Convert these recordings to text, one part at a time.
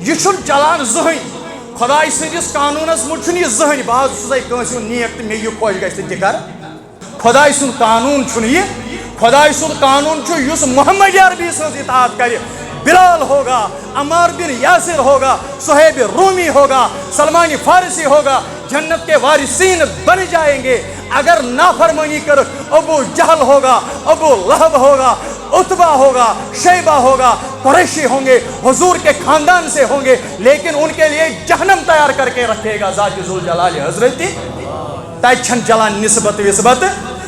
یہ چلان زہن خدای سندس قانونس مجھ یہ زہن بعض کنس نیک تو مے خوش گھر کر خدای سن قانون یہ خدای سن قانون اس محمد عربی سن اطاعت کر بلال ہوگا عمار بن یاسر ہوگا صہیب رومی ہوگا سلمان فارسی ہوگا جنت کے وارثین بن جائیں گے اگر نافرمانی کر ابو جہل ہوگا ابو لہب ہوگا عتبہ ہوگا شیبہ ہوگا قریشی ہوں گے حضور کے خاندان سے ہوں گے لیکن ان کے لیے جہنم تیار کر کے رکھے گا ذات ذوالجلال حضرت تاج چھن چلان نسبت وسبت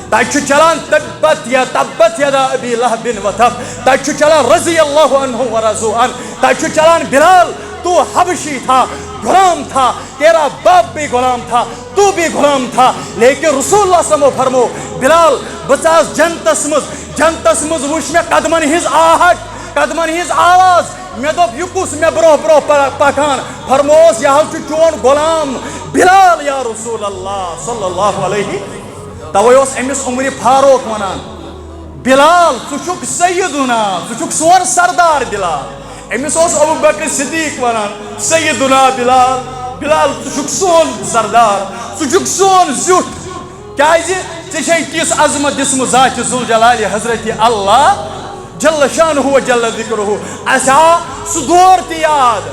تاج چلان تبت یا تبت یدا ابی لہب و تب تاج چلان رضی اللہ عنہ و رضوا عنہ تاج چلان بلال تو حبشی تھا غلام تھا تیرا باپ بھی غلام تھا تو بھی غلام تھا لیکن رسول اللہ صلی اللہ علیہ وسلم فرمو بلال بچاس جنتس مز وچ میں قدمن ہز آہٹ قدمن ہز آواز میں دوپ یکس میں برو پکان فرموس یہ چون غلام بلال یا رسول اللہ صلی اللہ علیہ توے امس عمر فاروق ونان بلال ژٕ سیدنا ژٕ سون سردار بلال امس ابو بکر صدیق ونان سیدنا بلال بلال ژٕ سون سردار ژٕ سون زیُٹھ کیازِ ژےٚ چھے تِژھ عظمت دِژمٕژ ذات ذوالجلال حضرت اللہ جل شانہ و جل ذکرہ اسہ آو سُہ دور تہِ یاد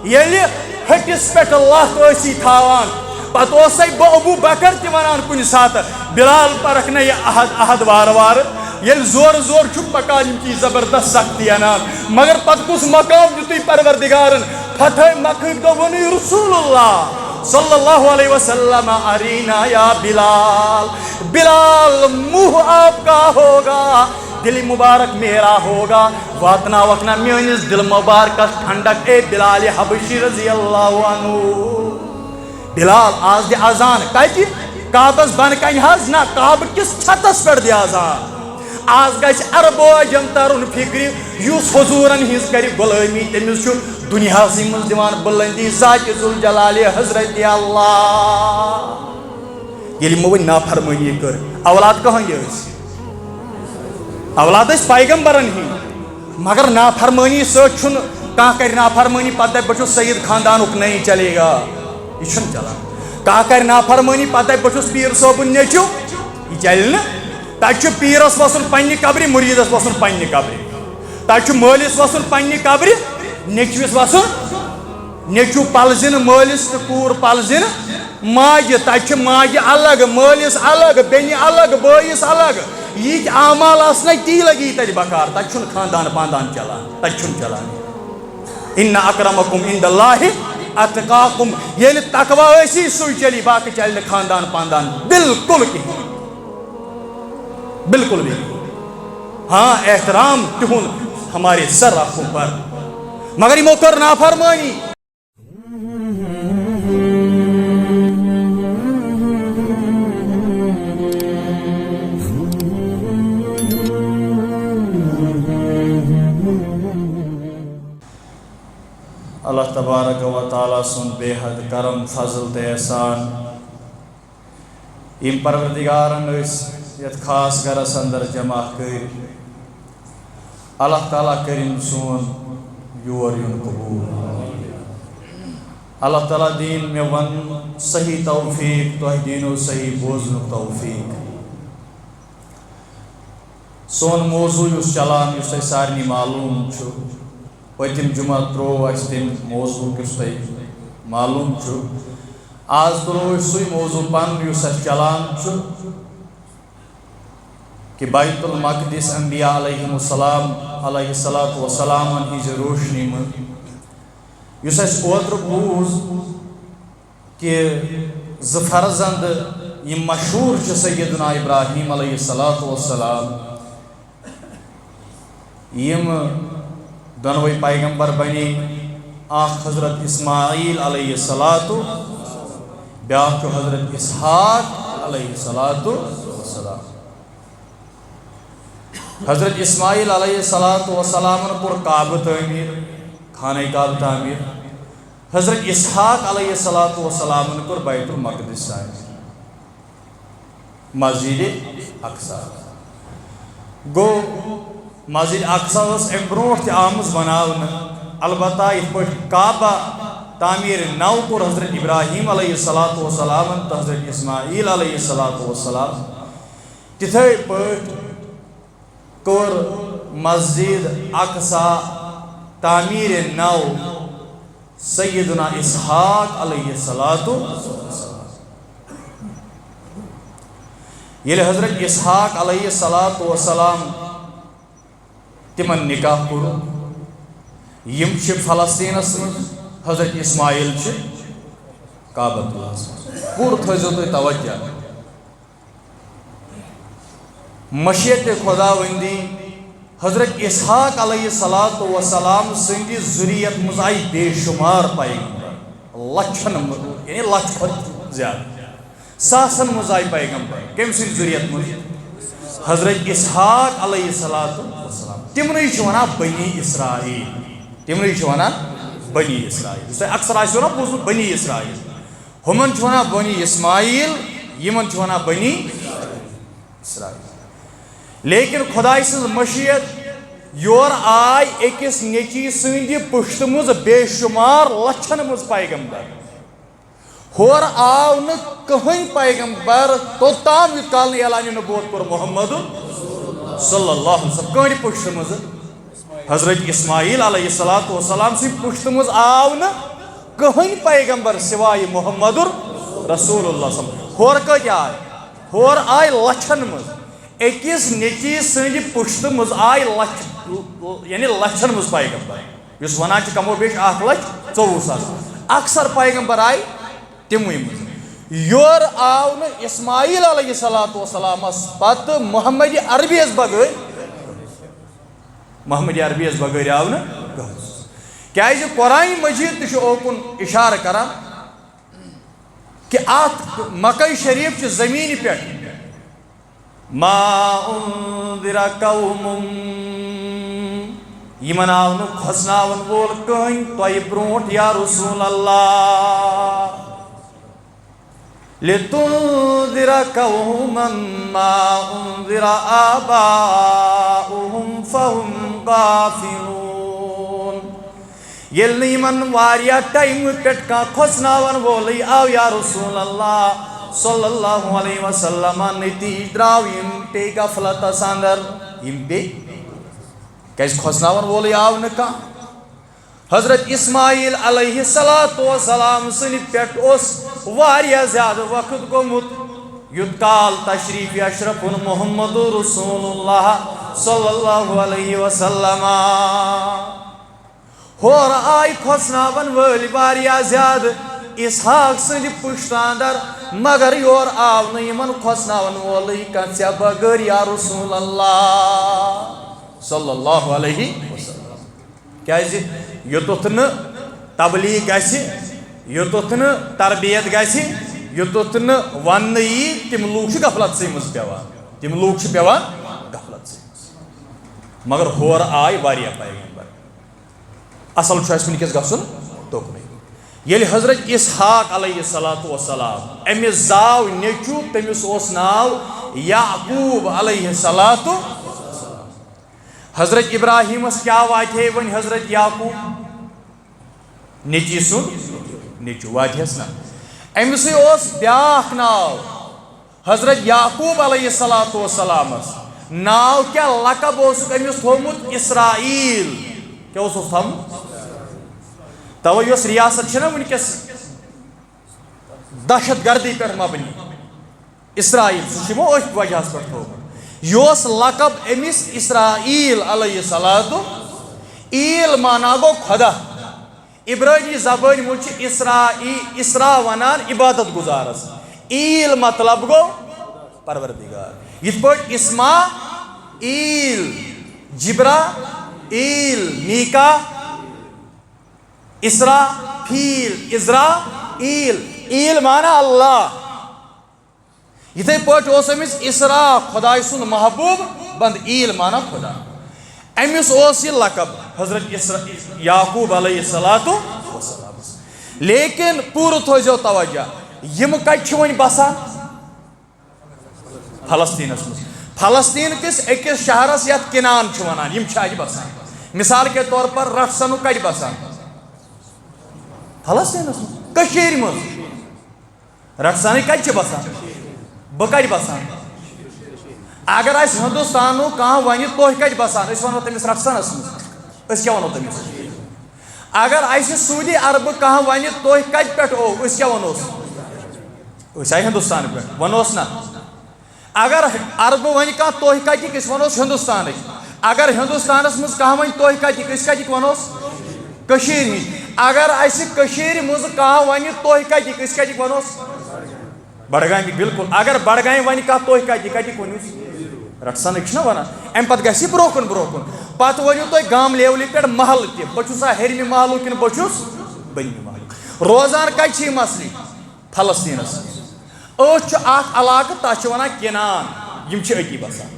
ییٚلہِ ہٹس پٮ۪ٹھ لَتھ ٲسی تھاوان پتہٕ اوسے بہٕ ابو بکر تہِ ونان کُنہِ ساتہٕ بلال پرکھ نہ یہِ عہد وارٕ وارٕ ییٚلہِ زور چھُکھ پکان یِم چیٖز زبردست سختی انان مگر پتہٕ کُس مقام دیُتُے پروردگارن فتح مکہ دوٚپُن رسول اللہ صلی اللہ علیہ وسلم ارینا یا بلال بلال منہ آپ کا ہوگا دل مبارک میرا ہوگا واتنا وقنا میونس دل مبارک ٹھنڈک اے بلال حبشی رضی اللہ عنہ بلال آز دی اذان کتی کعبس بن کن حض نا کعب کس چھتس پر دی اذان آز گژھِ عربو جن ترن فکر یُس حضورن ہز کر غلٲمی تٔمِس چھُ دُنیاہسٕے منٛز دِوان بُلندی ذات ذوالجلال حضرت اللہ ییٚلہِ یِمو وۄنۍ نافرمٲنی کٔر اولاد کٕہنٛدۍ ٲسۍ اولاد ٲسۍ پیغمبرن ہٕنٛدۍ مگر نافرمٲنی سۭتۍ چھُنہٕ کانٛہہ کرِ نافرمٲنی پتہٕ دپہِ بہٕ چھُس سید خاندانُک نہیں چلے گا یہ چھُنہٕ چلان کانٛہہ کرِ نافرمٲنی پتہٕ دپہِ بہٕ چھُس پیٖر صٲبُن نیٚچوٗ یہِ چلہِ نہٕ تتہِ چھُ پیٖرس وسُن پننہِ قبرِ مُریٖدس وسُن پننہِ قبرِ تتہِ چھُ مٲلِس وسُن پننہِ قبرِ نیٚچوِس وسُن نیٚچوٗ پلزِنہٕ مٲلِس تہٕ کوٗر پلزِنہٕ ماجہِ تتہِ چھِ ماجہِ الگ مٲلِس الگ بیٚنہِ الگ بٲیِس الگ یِتھۍ اعمال آسنَے تی لگی تتہِ بکار تتہِ چھُنہٕ خاندان پاندان چلان تتہِ چھُنہٕ چلان اِنَّ اَکرَمَکُم عِندَ اللہِ اَتقاکُم ییٚلہِ تقوا ٲسی سُے چلی باقٕے چلہِ نہٕ خاندان پاندان بالکل کِہیٖنۍ بالکل بھی ہاں احترام تہند ہمارے سر رکھوں پر مگر یمو کر نافرمانی اللہ تبارک و تعالی سن بے حد کرم فضل تے احسان یم پروردگارن یت خاص گرس اندر جمع کر اللہ تعالیٰ کریم سون یور یون قبول اللہ تعالیٰ دین میں ون صحیح توفیق تو دینو صحیح بوزن توفیق سون موضوع اس چلان اس تے سارنی معلوم چھو پتم جمعہ ترو اس تم موضوع کس تے معلوم چھو آج ترو سوی موضوع پن اس چلان چھو کہ بیت المقدس انبیاء علیہ السلام علیہ السلام ہز روشنی من اس اوتر بوز کہ فرزند یہ مشہور سیدنا ابراہیم علیہ السلام یم دونوئی پیغمبر بنی اخ حضرت اسماعیل علیہ السلام بیاکھ حضرت اسحاق علیہ السلام حضرت اسماعیل علیہ السلام پور کعبہ تعمیر خانہ کعبہ تعمیر حضرت اسحاق علیہ السلام کور بیت المقدس تعمیر مسجد اقصی گو مسجد اقصی اس ام بروٹ تہ آمز بناون البتہ یہ پہ کعبہ تعمیر نو کور حضرت ابراہیم علیہ السلام تو حضرت اسماعیل علیہ السلام تتھے پہ کور مسجد اقصا تعمیر نو سیدنا اسحاق علیہ السلام یل حضرت اسحاق علیہ السلام تمن نکاح کور یم فلسطینس من حضرت اسماعیل کعبۃ اللہ پور تھو تھی توجہ مشیت خداوندی حضرت اسحاق علیہ السلام سندی ذریت مز آئی بے شمار پیغمبر لچھن یعنی لچھ کھت زیادہ ساسن مز آئی پیغمبر کم سن ذریت مز حضرت اسحاق علیہ السلام تمنی ونان بنی اسرائیل تمنی ونان بنی اسرائیل اس اکثر آسو نا بوزمت بنی اسرائیل ہمن ونان بنی اسماعیل یمن ونان بنی اسرائیل لیکن خدای سن مشیت یور آئی اکس نیچی سندی پشت مز بے شمار لچھن مز پیغمبر ہور آو نا کہیں پیغمبر توتام یتکال اعلان نبوت کور محمد صلی اللہ علیہ وسلم کہیں پشت مز حضرت اسماعیل علیہ السلام سی پشت مز آو نا کہیں پیغمبر سوائے محمد رسول اللہ صلی اللہ علیہ وسلم ہور کت آئی ہور آئی لچھن مز اکس نیچی سندی پشت مز آئی یعنی لچھن مز پیغمبر اس ونان کمو بیش 1,24,000 اکثر پیغمبر آئی تموی مز یور آو نا اسماعیل علیہ السلام پتہ محمد عربی بغیر محمد عربی بغیر آو نا کیازِ قرآن مجید تہ اوکن اشارہ کران کہ ات مکہ شریف چہ زمین پہ ما انذر قوم یمن آو نا کھسناون وول کہیں تۄہہِ برونٹھ یا رسول اللہ لتنذر قوما ما انذر آباؤهم فهم غافلون یل یمن واریا ٹائم پٹ کا کھسناون وول آو یا رسول اللہ صلی اللہ علیہ وسلم نتیج دراو یم پے غفلت اندر یم پے کیس کھسناون وول آو نکا حضرت اسماعیل علیہ السلام سن پٹ اس واریا زیادہ وقت گومت یت کال تشریف اشرف محمد رسول اللہ صلی اللہ علیہ وسلم ہور آئی کھسناون وول واریا زیادہ اسحاق سند پشت اندر مگر یور آو نا یمن کھسناون وول کھسیا بغیر یا رسول اللہ صلی اللہ علیہ وسلم کیازِ یوتھ نا تبلیغ گژھِ یوتھ نا تربیت گژھِ یوتھ نا ون یی تم لوگ چھ غفلت سی مز پیوان تم لوگ چھ پیوان غفلت سی مز مگر ہور آئی واریاہ پیغمبر اصل چھ اس ونکس گژھن توکنے یل حضرت اسحاق علیہ السلام امس زاو نیچو تمس اوس ناو یعقوب علیہ السلام حضرت ابراہیمس کیا واتے ون حضرت یعقوب نیچی سن نیچو واتے نا امس اوس بیاکھ ناو حضرت یعقوب علیہ السلام ناو کیا لقب اوسک امس تھومت اسرائیل کیا اوس تھومت تو یس ریاست چھنا ونکس دہشت گردی پہ مبنی اسرائیل سہ ات وجہ پہ تھومت یس لقب امس اسرائیل علیہ السلام ایل مانا گو خدا عبرانی زبان مجھ اسرا ونان عبادت گزارس ایل مطلب گو پروردگار یت پہ اسما ایل جبرا ایل میکا اسرا فیل ازرا ایل مانا اللہ یتھے پٲٹھۍ اوس أمِس اسرا خداے سُنٛد محبوب بند ایل مانا خدا أمِس اوس یہِ لقب حضرت یعقوب علیہ السلام لیکن پوٗرٕ تھٲیزیو توجہ یِم کتہِ چھِ وۄنۍ بسان فلسطینس منٛز فلسطین کِس أکِس شہرس یتھ کنان چھِ ونان یِم چھِ اتہِ بسان مثال کے طور پر رٹسنو کت بسان فلسطینس کشیر مز رٹسن کت بسان بہ کت بسان اگر اس ہندوستانو کان ون تہ کت بسان اس ونو تمس رٹسنس مز اس کیا ونو تمس اگر اس سعودی عرب کان ون تہ کت پہ اس کیا ونوس اس آئی ہندوستان پہ ونوس نا اگر عرب ون کان تہ کتک اس ونوس ہندوستان اگر ہندوستانس مز کان ون تہ کتک اس کتک ونوس کشیر ہند اگر اس کشیر مز کان ون تہ کتک اس کتک ونوس بڈگام بالکل اگر بڈگام ون کان تہ کتک ونوس رٹسنک نا ونان ام پتہ گژھِ برونٛہہ کُن پتہٕ ؤنِو تُہۍ گام لیولہِ پٮ۪ٹھ محلہٕ تہِ بہٕ چھُسا ہیٚرمہِ محلُک کِنہٕ بہٕ چھُس بٔنمہِ محلُک روزان کتہِ چھِ یہِ مسلہٕ فلسطیٖنس أتھۍ چھُ اکھ علاقہٕ تتھ چھِ ونان کِنان یِم چھِ أتی بسان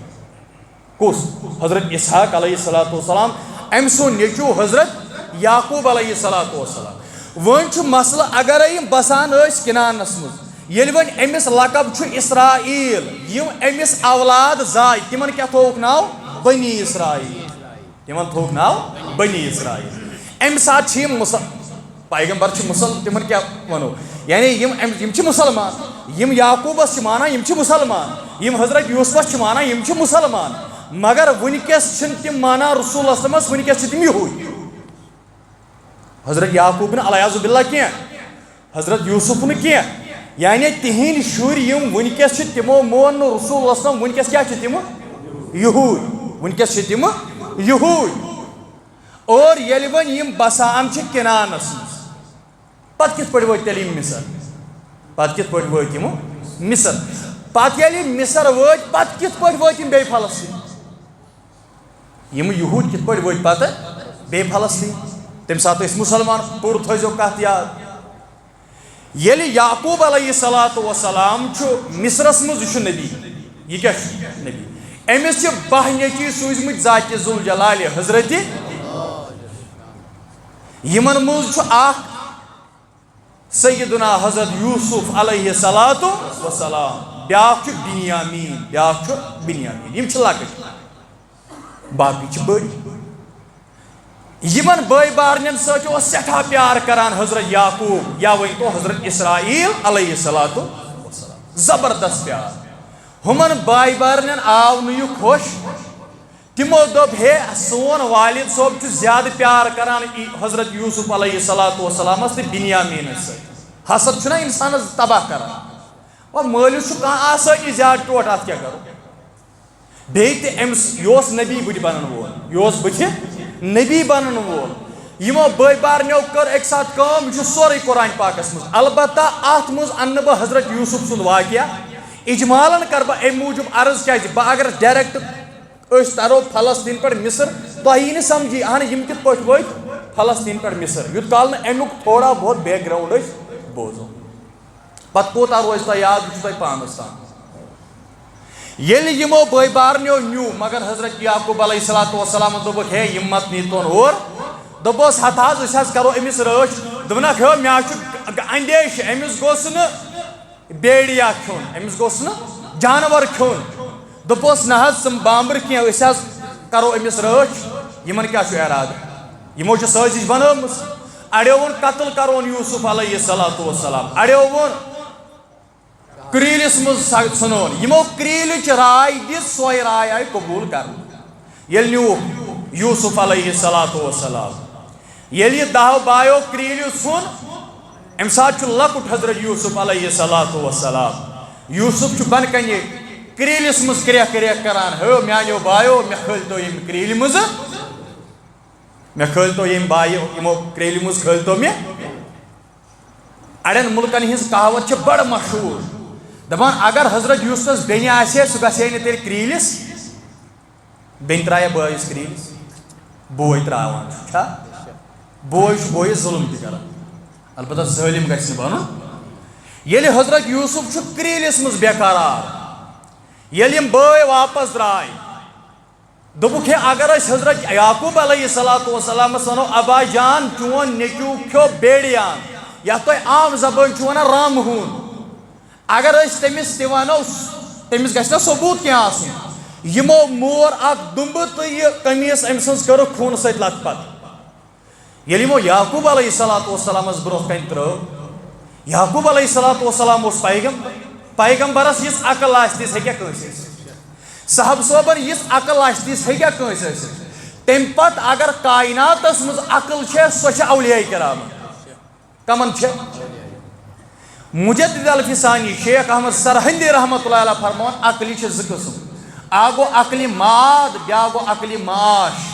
کُس حضرت اسحاق علیہ الصلوۃ والسلام أمۍ سُنٛد نیٚچوٗ حضرت یعقوٗب علیہ الصلوۃ والسلام وۄنۍ چھُ مسلہٕ اگرے یِم بسان ٲسۍ کِنانس منٛز ییٚلہِ وۄنۍ أمِس لقب چھُ اسرائیل یِم أمِس اولاد زاے تِمن کیٛاہ تھووُکھ ناو بنی اسرائیل تِمن تھووُکھ ناو بنی اسرائیل امہِ ساتہٕ چھِ یِم پیغمبر چھِ تِمن کیٛاہ ونو یعنی یِم چھِ مُسلمان یِم یعقوٗبس چھِ مانان یِم چھِ مُسلمان یِم حضرت یوٗسفس چھِ مانان یِم چھِ مُسلمان مگر وٕنکیٚس چھِنہٕ تِم مانان رسول اسلمس وٕنکیٚس چھِ تِم یہوٗدۍ حضرت یعقوٗب نہٕ علیٰ باللہ کینٛہہ حضرت یوٗسف نہٕ کینٛہہ یعنی تِہنٛدۍ شُرۍ یِم وٕنکیٚس چھِ تِمو مون نہٕ رسول اسلم وٕنکیٚس کیٛاہ چھِ تِمہٕ یہوٗدۍ وٕنکیٚس چھِ تِمہٕ یہوٗدۍ اور ییٚلہِ وۄنۍ یِم بسان چھِ کِنانس منٛز پتہٕ کِتھ پٲٹھۍ وٲتۍ تیٚلہِ یِم مصر پتہٕ کِتھ پٲٹھۍ وٲتۍ یِمو مصر پتہٕ ییٚلہِ یِم مصر وٲتۍ پتہٕ کِتھ پٲٹھۍ وٲتۍ یِم بیٚیہِ فلسطیٖن یِم یہوٗدۍ کِتھ پٲٹھۍ وٲتۍ پتہٕ بیٚیہِ فلسطیٖن تمہِ ساتہٕ ٲسۍ مُسلمان پوٗرٕ تھٲیزیو کتھ یاد ییٚلہِ یعقوٗب علیہ الصلوۃ والسلام چھُ مصرس منٛز یہِ چھُ نبی یہِ کیٛاہ چھُ نبی أمِس چھِ 12 نیٚچِوۍ سوٗزمٕتۍ ذاتِ ذوالجلالہِ حضرتِ یِمن منٛز چھُ اکھ سیدنا حضرت یوٗسف علیہ الصلوۃ والسلام بیٛاکھ چھُ بنیامین یِم چھِ لۄکٕٹۍ باقٕے چھِ بٔڑۍ یِمن بٲے بارنٮ۪ن سۭتۍ اوس سٮ۪ٹھاہ پیار کران حضرت یعقوٗب یا ؤنۍتو حضرت اسرائیل علیہ الصلوۃ والسلام زبردست پیار ہُمن بٲے بارنٮ۪ن آو نہٕ یہِ خۄش تِمو دوٚپ ہے سون والد صٲب چھُ زیادٕ پیار کران حضرت یوٗسف علیہ الصلوۃ والسلامس تہٕ بنیامینس سۭتۍ حسد چھُنہ انسانس تباہ کران وۄنۍ مٲلِس چھُ کانٛہہ آسٲنی زیادٕ ٹوٹھ اتھ کیٛاہ کرو بیٚیہِ تہِ أمِس یہِ اوس نبی بٕتھِ بنن وول یہِ اوس بٕتھِ نبی بنن وول یِمو بٲے بارنیو کٔر اکہِ ساتہٕ کٲم یہِ چھُ سورُے قرآن پاکس منٛز البتہ اتھ منٛز انہٕ بہٕ حضرت یوٗسف سُنٛد واقعہ اجمالن کرٕ بہٕ امہِ موٗجوٗب عرض کیٛازِ بہٕ اگر ڈایریکٹ أسۍ ترو فلسطیٖن پٮ۪ٹھ مصر تۄہہِ یی نہٕ سمجھی اہن یِم کِتھ پٲٹھۍ وٲتۍ فلسطیٖن پٮ۪ٹھ مصر یوٗت کال نہٕ امیُک تھوڑا بہت بیک گراوُنٛڈ أسۍ بوزو پتہٕ کوٗتاہ روزِ تۄہہِ یاد یہِ چھُ تۄہہِ پانس تام ییٚلہِ یِمو بٲے بارنیو نیوٗ مگر حضرت یعقوٗب علیہ الصلوۃ والسلامن دوٚپُکھ ہے یِم مت نیٖتون اور دوٚپُس ہتھ حظ أسۍ حظ کرو أمِس رٲچھ دوٚپنکھ ہے مےٚ حظ چھُ اندیشہِ أمِس گوٚژھ نہٕ بیڑیا کھیوٚن أمِس گوٚژھ نہٕ جانور کھیوٚن دوٚپُس نہ حظ ژٕ بامبر کینٛہہ أسۍ حظ کرو أمِس رٲچھ یِمن کیٛاہ چھُ ارادٕ یِمو چھِ سٲزِش بنٲومٕژ اڑیو ووٚن قتل کرون یوٗسف علیہ الصلوۃ والسلام اڑیو ووٚن کرٛیٖلِس منٛز ژھٕنون یِمو کرٛیٖلٕچ راے دِژ سۄے راے آیہِ قبوٗل کرنہٕ ییٚلہِ نیوٗکھ یوٗسف علیہ الصلوۃ والسلام ییٚلہِ یہِ 10 بایو کرٛیٖلہِ ژھُن امہِ ساتہٕ چھُ لۄکُٹ حضرت یوٗسف علیہ الصلوۃ والسلام یوٗسف چھُ بۄنہٕ کنہِ کرٛیٖلِس منٛز کرٛیکھ کرٛیکھ کران ہو میانیو بایو مےٚ کھٲلۍتو ییٚمہِ کرٛیٖلہِ منٛزٕ مےٚ کھٲلۍتو ییٚمہِ بایو یِمو کرٛیٖلہِ منٛز کھٲلۍتو مےٚ اڑٮ۪ن مُلکن ہِنٛز کہاوت چھِ بڑٕ مشہوٗر دپان اگر حضرت یوٗسفس بیٚنہِ آسہِ ہے سُہ گژھِ ہے نہٕ تیٚلہِ کرٛیٖلِس بیٚنہِ ترٛایہِ بٲیِس کرٛیٖلِس بوے ترٛاوان چھُ بوے چھُ بٲیِس ظُلم تہِ کران البتہ ظٲلِم گژھِ نہٕ بنُن ییٚلہِ حضرت یوٗسف چھُ کرٛیٖلِس منٛز بے قرار ییٚلہِ یِم بٲے واپس درٛاے دوٚپُکھ ہے اگر أسۍ حضرت یعقوٗب علیہ الصلوۃ والسلامس ونو ابا جان چون نیٚچوٗ کھیوٚو بیڑیان یتھ تُہۍ عام زبٲنۍ چھِو ونان رامہٕ ہوٗن اگر أسۍ تٔمِس تہِ ونو تٔمِس گژھِ نہ ثبوٗت کینٛہہ آسُن یمو مور اک دمبہ تو یہ قمیص ام سن کرو خون ست لت پت یل یمو یعقوب علیہ السلام برو کن ترو یعقوب علیہ السلام اس پیغمبرس یس عقل آستس ہیکیا کنس صاحب صوبن یس عقل آستس ہیکیا کنس تم پت اگر کائناتس مز عقل سو اولیاء کرام کمن مجدد الفسانی شیخ احمد سرہندی رحمۃ اللہ علیہ فرمان عقلی زٕ قسم اکھ گو عقلی ماد بیاکھ گو عقلی معاش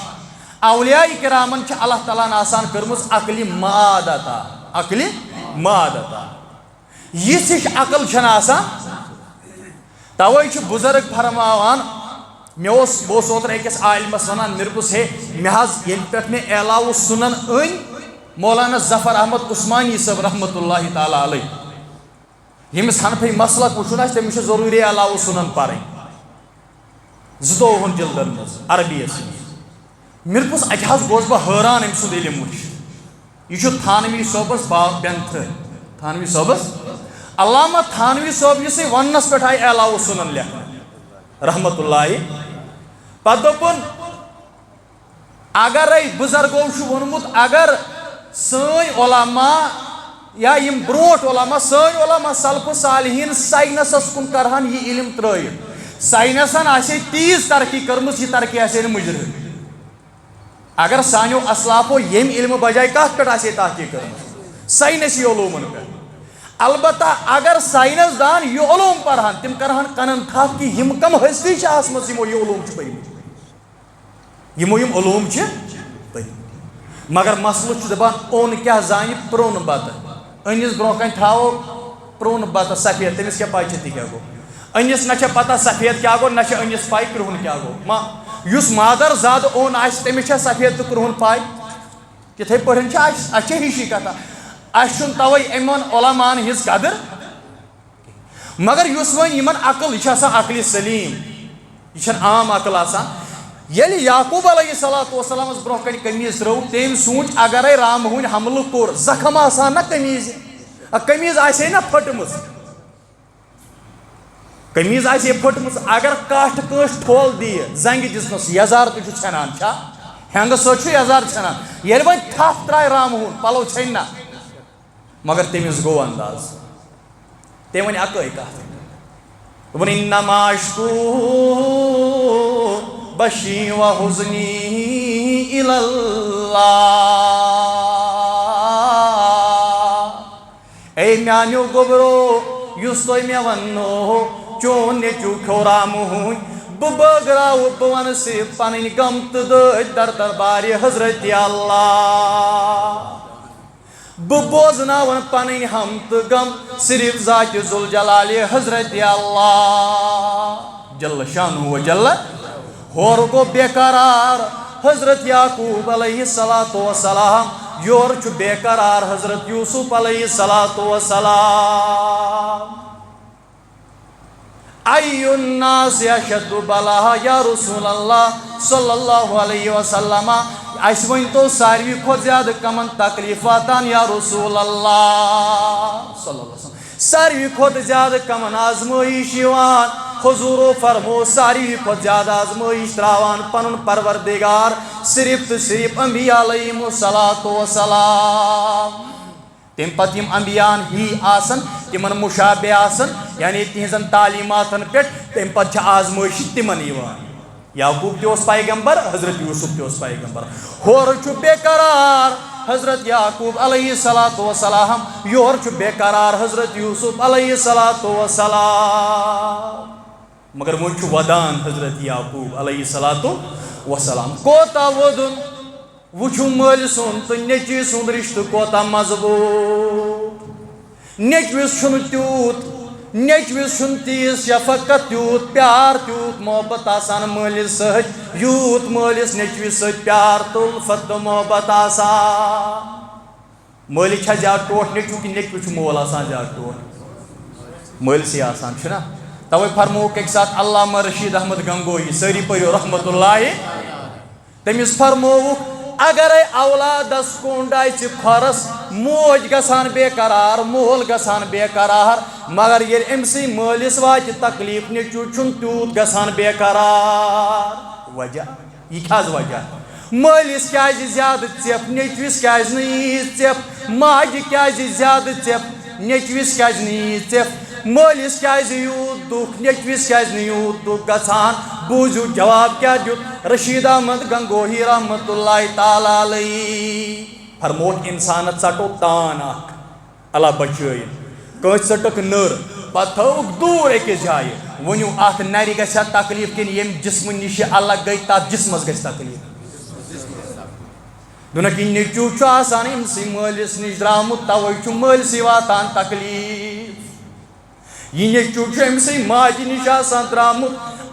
اولیاء کرامن اللہ تعالیٰ آسان کرمز عقلی ماد عطا عقلی ماد عطا یِژھ ہِش عقل چھنہٕ آسان توے چھُ بزرگ فرماوان بہٕ اوسُس اوترٕ أکِس عالمس ونان مےٚ دوٚپُس ہے مےٚ حظ ییٚلہِ پٮ۪ٹھ مےٚ اعلاء السنن أنۍ مولانا ظفر احمد عثمانی صٲب رحمۃ اللہ تعالیٰ علیہ ییٚمِس حنفی مسلک وٕچھُن آسہِ تٔمِس چھُ ضروٗری اعلاء السنن پرٕنۍ 22 جلدن منٛز عربیَس منٛز مےٚ دوٚپُس اَتہِ حظ گوس بہٕ حٲران أمۍ سُنٛد علم وٕچھِتھ یہِ چھُ تھانوی صٲبس بینتھٕ تھانوی صٲبس علامہ تھانوی صٲب یُسٕے وننس پٮ۪ٹھ آیہِ اعلاء السنن لیکھنہٕ رحمۃ اللہ پتہٕ دوٚپُن اگرے بزرگو چھُ ووٚنمُت اگر سٲنۍ علماء یا یم برونٛٹھ علماء سٲنۍ علماء سلف صالحین ساینسس کُن کرہن یہِ علم ترٲیِتھ ساینسن آسہِ تیٖژ ترقی کٔرمٕژ یہِ ترقی آسہِ نہٕ مُجرم اگر سانیو اسلافو ییٚمہِ علمہٕ بجاے کتھ پٮ۪ٹھ آسہِ تحقیق کٔرمٕژ ساینسی علوٗمن پٮ۪ٹھ البتہ اگر ساینس دان یہ علوم پرہن تم کرہن کنن تھپ کہ یم کم ہستی آسمت یمو یہ علوم پرمت یمو یم علوم پرمت مگر مسلہ دپان اون کیا زان پرون بتہ انس برو کن تھاو پرون بتہ سفید تمس کیا پائی تہ کیا گو انس نہ پتہ سفید کیا گو نہ انس پائی کرہن کیا گو اس مادر زاد اون آس تمس سفید تو کرہن پائی تتھے پٲٹھۍ چھِ اَسہِ ہِشی کتھا اَسہِ توے امن علمان ہز قدر مگر اس ون عقل یہ عقل سلیم یہ عام عقل آسان ییٚلہِ یعقوب علیہ السلام برو کن قمیض ترٛوو تٔمۍ سوٗنٛچ اگرے رامہوٗنۍ حملہٕ کوٚر زخم آسان نا قمیض قمیض آسے نا پھٔٹمٕژ قمیض آسے پھٔٹمٕژ اگر کٹھ کٲنٛسہِ ٹھوٚل دِیہِ زنٛگہِ دِژنس یزار تہِ چھُ ژھٮ۪نان چھا ہینٛگہٕ سۭتۍ چھُ یزار ژھٮ۪نان ییٚلہِ وۄنۍ تھپھ ترٛایہِ رامہوٗن پلو ژھٮ۪نہِ نا مگر تمس گو انداز تم ون اکے کت دپن انما اشکو بشی و حزنی الی اللہ اے میانیو گوبرو یس تُہۍ مےٚ وننو چون نیٚچوٗ کھیو رامہوٗنۍ بہٕ بٲگراو بہٕ ونہٕ پنٕنۍ غم تہٕ دٲدۍ در دربارِ حضرت اللہ بہٕ بوزناون پنٕنۍ ہم تہٕ غم صرف ذاتِ ذوالجلالِ حضرت اللہ جل شانہ و جل ہور گو بے قرار حضرت یعقوب علیہ السلام یور چھُ بے قرار حضرت یوسف علیہ السلام ای الناس اشد بلا یا رسول اللہ صلی اللہ علیہ وسلم اس ون تو ساروی کھت زیادہ کمن تکلیفاتان یا رسول اللہ صلی اللہ علیہ وسلم ساروی کھت زیادہ کمن آزمائش یوان حضورو فرمو ساروی کھت زیادہ آزمائش تراوان پنن پروردگار صرف تو صرف انبیاء علیہم السلام تم پتہ یم انبیاء ہی آسن تمن مشابہ آسن یعنی تہذن تعلیماتن پہ تم پتہ آزمائش تمن یوان یعقوب تہ پیغمبر حضرت یوسف تہ پیغمبر ہور چھُ بے قرار حضرت یعقوب علیہ السلام یور چھُ بے قرار حضرت یوسف علیہ السلام مگر وۄنۍ چھُ ودان حضرت یعقوب علیہ السلام کوتاہ ودُن وٕچھُو مٲلۍ سُنٛد تہٕ نیٚچوِ سُنٛد رِشتہٕ کوتاہ مضبوٗط نیٚچوِس چھُنہٕ تیوٗت نیٚچوِس چھُنہٕ تیٖژ شفقت تیوٗت پیار تیوٗت محبت آسان مٲلِس سۭتۍ یوٗت مٲلِس نیٚچوِس سۭتۍ پیار تہٕ اُلفت تہٕ محبت آسان مٲلِس چھا زیادٕ ٹوٹھ نیٚچوٗ کِنہٕ نیٚچوِس چھُ مول آسان زیادٕ ٹوٹھ مٲلسٕے آسان چھُنا توے فرمووُکھ اَکہِ ساتہٕ علامہ رشیٖد احمد گنگوئی سٲری پٔرِو رحمتہ اللہ تٔمِس فرمووُکھ اگر اولادس کونڈ کھورس موج گژھان بے قرار مول گژھان بے قرار مگر ییٚلہِ أمسٕے مٲلِس واتہِ تکلیٖف نیٚچوٗ چھُنہٕ تیوٗت گژھان بے قرار وجہ یہِ کیٛاہ حظ وجہ مٲلِس کیٛازِ زیادٕ ژیٚپ نیٚچوِس کیٛازِ نہٕ ییٖژ ژیٚپ ماجہِ کیٛازِ زیادٕ ژیٚپ نیٚچوِس کیٛازِ نہٕ ییٖژ ژیٚپ مٲلِس کیٛازِ یوٗت دُکھ نیٚچوِس کیٛازِ نہٕ یوٗت دُکھ گژھان بوٗزِو جواب کیٛاہ دیُت رشیٖد احمد گنگوہی رحمتہ اللہ تعالیٰ علیہ فرموک اِنسانس ژٹو تان اکھ اللہ بچٲیِن کٲنٛسہِ ژٔٹٕکھ نٔر پتہٕ تھٲوُکھ دوٗر أکِس جایہِ ؤنِو اتھ نرِ گژھِ ہا تکلیٖف کِنہٕ ییٚمہِ جسمہٕ نِش یہِ الگ گٔے تتھ جسمس گژھِ تکلیٖف دوٚپنکھ یہِ نیٚچوٗ چھُ آسان أمسٕے مٲلِس نِش درٛامُت تَوَے چھُ مٲلسٕے واتان تکلیٖف یہِ نیٚچوٗ چھُ أمسٕے ماجہِ نِش آسان درٛامُت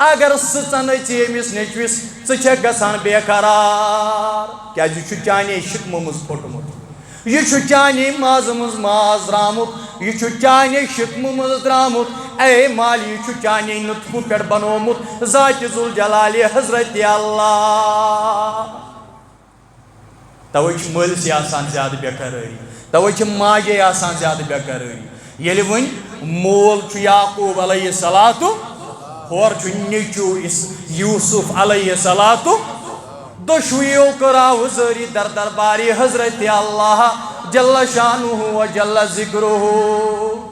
اگر سٕژ ژٕ أمِس نیٚچوِس ژٕ چھکھ گژھان بے قرار کیٛازِ یہِ چھُ چانے شِکمہٕ منٛز پھوٚٹمُت یہِ چھُ چانے مازٕ منٛز ماز درٛامُت یہِ چھُ چانے شِکمہٕ منٛز درٛامُت اے مالی یہِ چھُ چانے نُطفہٕ پٮ۪ٹھ بنومُت ذاتِ ذوالجلالِ حضرتِ اللہ توے چھُ مٲلسٕے آسان زیادٕ بے قرٲری توے چھِ ماجے آسان زیادٕ بے قرٲری ییٚلہِ وۄنۍ مول چھُ یعقوٗب علیہ صلاتُ ہورٕ چھُ نیٚچوٗ یوٗسف علیہ صلاتُ دۄشوٕیو کٔراو زٲری در دربارِ حضرتِ اللہ جل شانہ و جل ذکرہ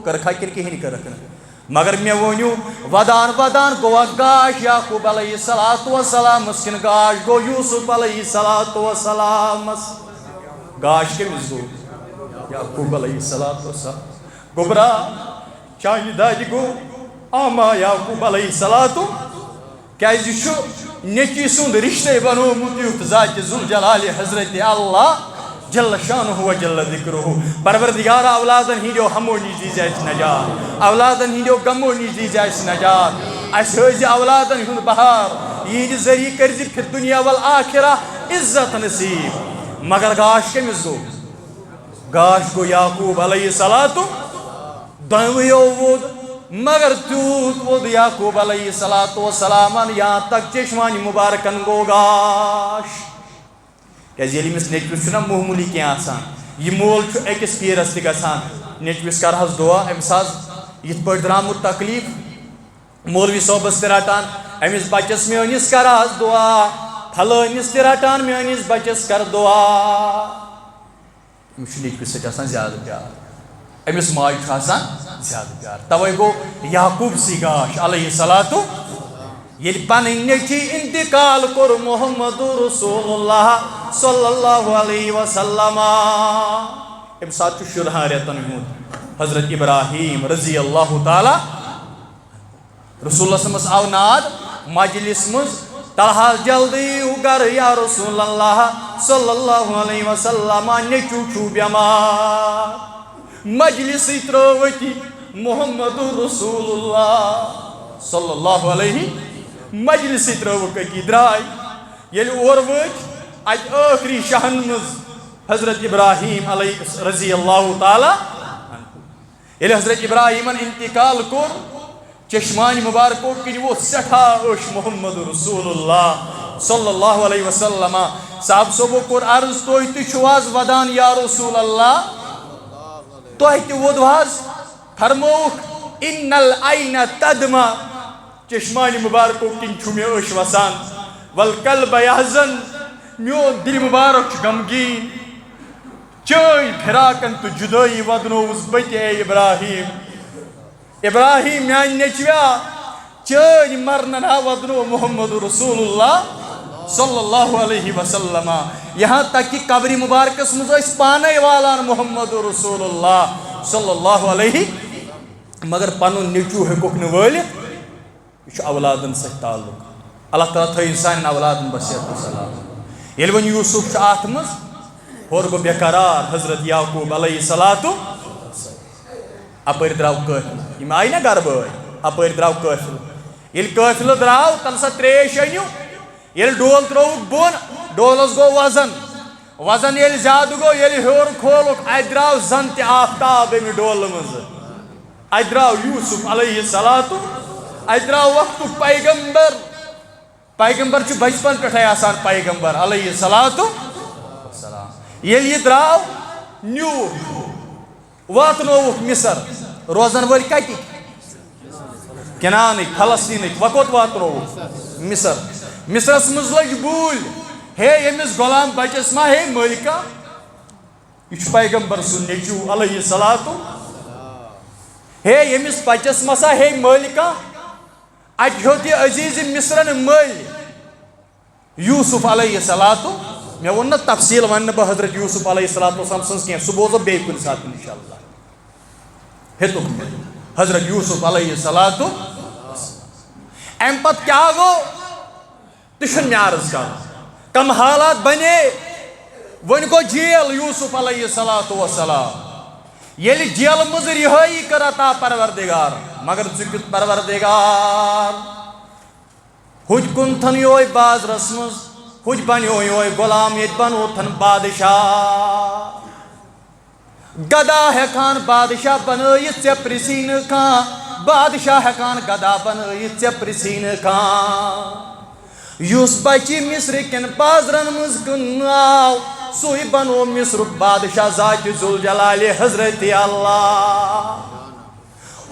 کٔرکھا کِنہٕ کِہیٖنۍ کٔرٕکھ نہٕ مگر مےٚ ؤنِو ودان ودان گوٚوا گاش یعقوٗب علیہ صلاتُ وسلامس کِنہٕ گاش گوٚو یوٗسف علیہ صلاتُ وسلامس گاش کٔمِس گوٚو یعقوٗب علیہ صلاتُ وسلام گوٚبرا چانہِ دادِ گوٚو آما یعقوٗب علیہ صلاتُ کیٛازِ یہِ چھُ نیٚچوِ سُنٛد رِشتے بنومُت یُتھ ذاتِ ذوالجلالِ حضرتِ اللہ جل شانہ و جل ذکرہ پروردگارا اولادن ہندیو ہمو نِش دیٖزِ اَسہِ نجات اولادن ہندیو غمو نِش دیٖزِ اَسہِ نجات اَسہِ ہٲیزِ اولادن ہُنٛد بہار یِہنٛدِ ذٔریعہٕ کٔرزِ فِی دُنیا والآخرہ عزت نصیٖب مگر گاش کٔمِس گوٚو گاش گوٚو یعقوٗب علیہ صلاتُ دۄنوٕیو ووٚد مگر تیوٗت ووٚد یعقوٗب علیہ صلاتُ وسلامن یہاں تک چشمانہِ مُبارکن گوٚو گاش کیٛازِ ییٚلہِ أمِس نیٚچوِس چھُنہ معموٗلی کینٛہہ آسان یہِ مول چھُ أکِس پیٖرس تہِ گژھان نیٚچوِس کر حظ دُعا أمِس حظ یِتھ پٲٹھۍ درٛامُت تکلیٖف مولوی صٲبس تہِ رٹان أمِس بچس میٲنِس کر حظ دُعا پھلٲنِس تہِ رٹان میٲنِس بچس کر دُعا أمِس چھُ نیٚچوِس سۭتۍ آسان زیادٕ پیار أمِس ماجہِ چھُ آسان زیادٕ پیار توے گوٚو یعقوٗبسٕے گاش علیہ صلاتُ ییٚلہِ پنٕنۍ نیٚچی انتقال کوٚر محمد رسول اللہ صلی اللہ علیہ وسلم امہِ ساتہٕ چھُ 14 رٮ۪تن ہُنٛد حضرت ابراہیم رضی اللہ تعالیٰ رسول صٲبس آو ناد مجلس منٛز تل حظ جلدی یِیِو گرٕ یا رسول اللہ صلی اللہ علیہ وسلم نیٚچوٗ چھُ بٮ۪مار مجلسٕے ترٲو أتی محمد رسول اللہ صلی اللہ علیہ مجلسٕے ترٲوُکھ أتی درٛاے ییٚلہِ اورٕ وٲتۍ اَتہِ ٲخری شاہن منٛز حضرت ابراہیم علیہ رضی اللہ تعالیٰ ییٚلہِ حضرت ابراہیمن انتقال کوٚر چشمانہِ مُبارکو کِنۍ ووٚتھ سٮ۪ٹھاہ أچھ محمد رسول اللہ صلی اللہ علیہ وسلم صاحب صٲبو کوٚر عرض تُہۍ تہِ چھِو حظ ودان یا رسول اللہ تۄہہِ تہِ ووٚدوٕ حظ فرمووُکھ اِن العین تدمع چشمانہِ مُبارکو کِنۍ چھُ مےٚ أچھ وسان والقلب یحزن میون دِلہِ مُبارک چھُ غمگیٖن چٲنۍ فِراقن تہٕ جُدٲیی ودنووُس بہٕ تہِ اے ابراہیم ابراہیم میانہِ نیٚچویا چٲنۍ مرنن ہا ودنو محمد رسول اللہ صلی اللہ علیہ وسلم یہاں تک کہ قبرِ مُبارکس منٛز ٲسۍ پانے والان محمد رسول اللہ صلی اللہ علیہ مگر پنُن نیٚچوٗ ہیوٚکُکھ نہٕ وٲلِتھ یہِ چھُ اولادن سۭتۍ تعلق اللہ تعالیٰ تھٲیِن سانٮ۪ن اولادن بصیحت و سلام ییٚلہِ وۄنۍ یوٗسف چھُ اتھ منٛز ہورٕ گوٚو بے قرار حضرت یعقوٗب علیہ صلاتُ اپٲرۍ درٛاو قٲفلہٕ یِم آیہِ نا گرٕ بٲے اپٲرۍ درٛاو قٲفلہٕ ییٚلہِ قٲفلہٕ درٛاو تَلہٕ سا ترٛیش أنِو ییٚلہِ ڈول ترٛووُکھ بۄن ڈولس گوٚو وزن وزن ییٚلہِ زیادٕ گوٚو ییٚلہِ ہیوٚر کھولُکھ اَتہِ درٛاو زن تہِ آفتاب اَمہِ ڈولہٕ منٛزٕ اَتہِ درٛاو یوٗسف علیہ صلاتُ اَتہِ درٛاو وقتُک پیغمبر پیغمبر چھُ بچپن پٮ۪ٹھے آسان پیغمبر علیہ صلاتُ وسلام ییٚلہِ یہِ درٛاو نیوٗکھ واتنووُکھ مِصر روزن وٲلۍ کَتِکۍ کِنانٕکۍ فلسطیٖنٕکۍ وۄنۍ کوٚت واتنووُکھ مِصر مِصرس منٛز لٔج بوٗلۍ ہے ییٚمِس غۄلام بچس ما ہے مٲلکا یہِ چھُ پیغمبر سُنٛد نیٚچوٗ علیہ صلاتُ ہے ییٚمِس بچس مسا ہے مٲلکا اَتہِ ہیوٚت یہِ عزیٖزِ مِصرن مٔلۍ یوٗسف علیہ صلاتُ مےٚ ووٚن نہ تفصیٖل وَنہٕ بہٕ حضرت یوٗسف علیہ صلاتُ وسلام سٕنٛز کینٛہہ سُہ بوزو بیٚیہِ کُنہِ ساتہٕ اِنشاء اللہ ہیٚتُکھ مےٚ حضرت یوٗسف علیہ صلاتُ اَمہِ پتہٕ کیٛاہ گوٚو تہِ چھُنہٕ مےٚ عرض کَرُن کم حالات بنے وۄنۍ گوٚو جیل یوٗسف علیہ صلاتُ وسلام ییٚلہِ جیلہٕ منٛز رِہٲیی کٔر عطا پروردگار مگر ژٕ کیُتھ پروردگار ہُتہِ کُنتھن یوے بازرس منٛز ہُتہِ بنیو یوے غۄلام ییٚتہِ بنوتھن بادشاہ گدا ہٮ۪کان بادشاہ بنٲیِتھ ژےٚ پرٛژھی نہٕ کانٛہہ بادشاہ ہٮ۪کان گدا بنٲیِتھ ژےٚ پرٛژھی نہٕ کانٛہہ یُس بچہِ مِصرٕ کٮ۪ن بازرن منٛز کٕننہٕ آو سُے بنو مِصرُک بادشاہ ذاتہِ ذوالجلالِ حضرت اللہ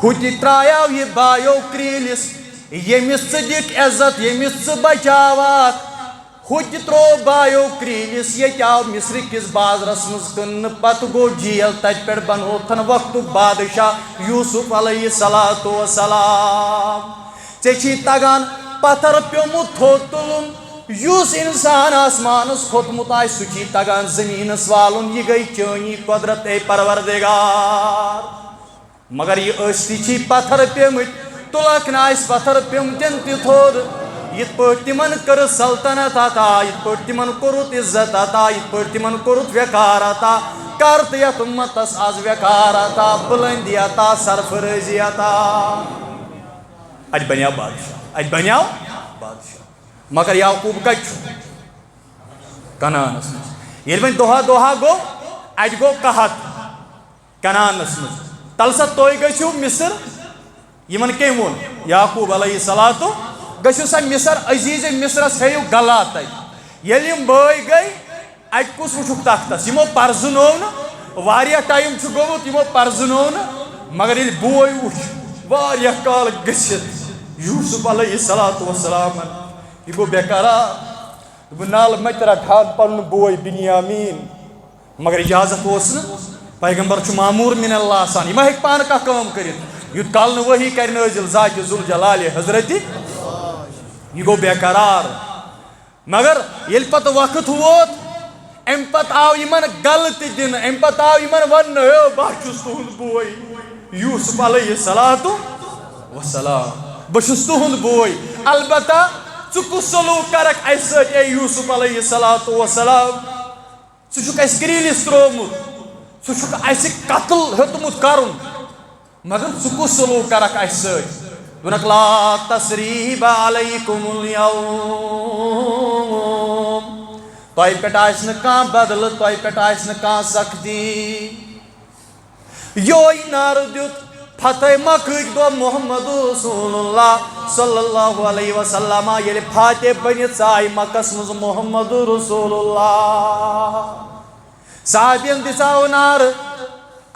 ہُتہِ ترٛایاو یہِ بایو کرٛیٖلِس ییٚمِس ژٕ دِکھ عزت ییٚمِس ژٕ بچاوکھ ہُتہِ ترٛوو بایو کرٛیٖلِس ییٚتہِ آو مِصرٕ کِس بازرس منٛز کٕننہٕ پتہٕ گوٚو جیل تتہِ پٮ۪ٹھ بنوتھن وقتُک بادشاہ یوٗسف علیہ صلاتُ وسلام ژےٚ چھی تگان پتھر پیوٚمُت تھوٚد تُلُن یُس اِنسان آسمانس کھوٚتمُت آسہِ سُہ چھی تگان زٔمیٖنس والُن یہِ گٔے چٲنی قۄدرت اے پروردگار مگر یہِ أسۍ تہِ چھی پتھر پیٚمٕتۍ تُلکھ نہٕ اَسہِ پتھر پیٚمتٮ۪ن تہِ تھوٚد یِتھ پٲٹھۍ تِمن کٔرٕکھ سلطنت عطا یِتھ پٲٹھۍ تِمن کوٚرُتھ عزت عطا یِتھ پٲٹھۍ تِمن کوٚرُتھ ویقار عطا کر تہٕ یتھ اُمتس آز ویقار عطا بُلندی عطا سرفرٲزی عطا اَتہِ بنیٛاو بادشاہ مگر یعقوٗب کتہِ چھُ کنعانس منٛز ییٚلہِ وۄنۍ دۄہا دۄہا گوٚو اَتہِ گوٚو قحط کنعانس منٛز تل سا تُہۍ گٔژھِو مِصر یِمن کٔمۍ ووٚن یعقوٗب علیہ صلاتُ گٔژھِو سا مِصر عزیٖزِ مِصرس ہیٚیِو غلہ تَتہِ ییٚلہِ یِم بٲے گٔے اَتہِ کُس وٕچھُکھ تختس یِمو پرزٕنوو نہٕ واریاہ ٹایم چھُ گوٚمُت یِمو پرزٕنوو نہٕ مگر ییٚلہِ بوے وٕچھ واریاہ کال گٔژھِتھ یوٗسف علیہ صلاتُ وسلامن یہِ گوٚو بے قرار دوٚپُن نالہٕ مےٚ تہِ رٹہٕ ہن پنُن بوے بِنیامین مگر اِجازت اوس نہٕ پیغمبر چھُ ماموٗر مِن اللہ آسان یہِ ما ہیٚکہِ پانہٕ کانٛہہ کٲم کٔرِتھ یُتھ کال نہٕ ؤحی کرِ نٲزِل ذاتہِ ذوالجلالِ حضرتِ یہِ گوٚو بے قرار مگر ییٚلہِ پتہٕ وقت ووت اَمہِ پتہٕ آو یِمن گلہٕ تہِ دِنہٕ اَمہِ پتہٕ آو یِمن وننہٕ ہے بہٕ چھُس تُہُنٛد بوے یوٗسف علیہ صلاتُ وسلام بہٕ چھُس تُہُنٛد بوے البتہ ژٕ کُس سلوٗک کرکھ اَسہِ سۭتۍ اے یوٗسف علیہ صلاتُ وسلام ژٕ چھُکھ اَسہِ کرٛیٖلِس ترٛوومُت ژٕ چھُکھ اَسہِ قتل ہیوٚتمُت کرُن مگر ژٕ کُس سلوٗک کرکھ اَسہِ سۭتۍ دوٚپنکھ لا تثریٖبَ علیکُم اليوم تۄہہِ پٮ۪ٹھ آسہِ نہٕ کانٛہہ بدلہٕ تۄہہِ پٮ۪ٹھ آسہِ نہٕ کانٛہہ سختی یوے نعرٕ دیُت فتح مکٕکۍ دۄہ محمد رسول اللہ صلی اللہ علیہ وسلم ییٚلہِ فاتح بٔنِتھ ژاے مکس منٛز محمد رسول اللہ صحابین دِژاو نعرٕ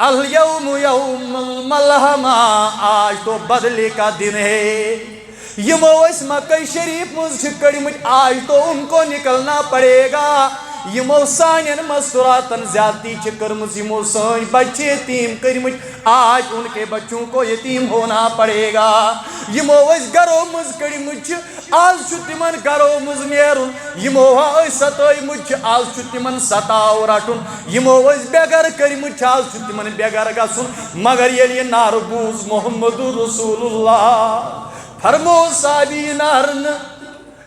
اليوم یوم الملحمہ آج تو بدلے کا دن ہے یِمو ٲسۍ مکہ شریف منٛز چھِ کٔڑمٕتۍ آج تو ان کو نکلنا پڑے گا یِمو سانٮ۪ن مستوراتن زیادتی چھِ کٔرمٕژ یِمو سٲنۍ بچہِ چھِ یتیٖم کٔرمٕتۍ آج ان کے بچوں کو یتیٖم ہونا پڑے گا یِمو ٲسۍ گرو منٛز کٔڑمٕتۍ چھِ آز چھُ تِمن گرو منٛز نیرُن یِمو ٲسۍ ستٲومٕتۍ چھِ آز چھُ تِمن ستاو رٹُن یِمو ٲسۍ بے گرٕ کٔرمٕتۍ چھِ آز چھُ تِمن بے گرٕ گژھُن مگر ییٚلہِ یہِ نعرٕ بوٗز محمد رسول اللہ فرموو صحابی یہِ نعرٕ نہٕ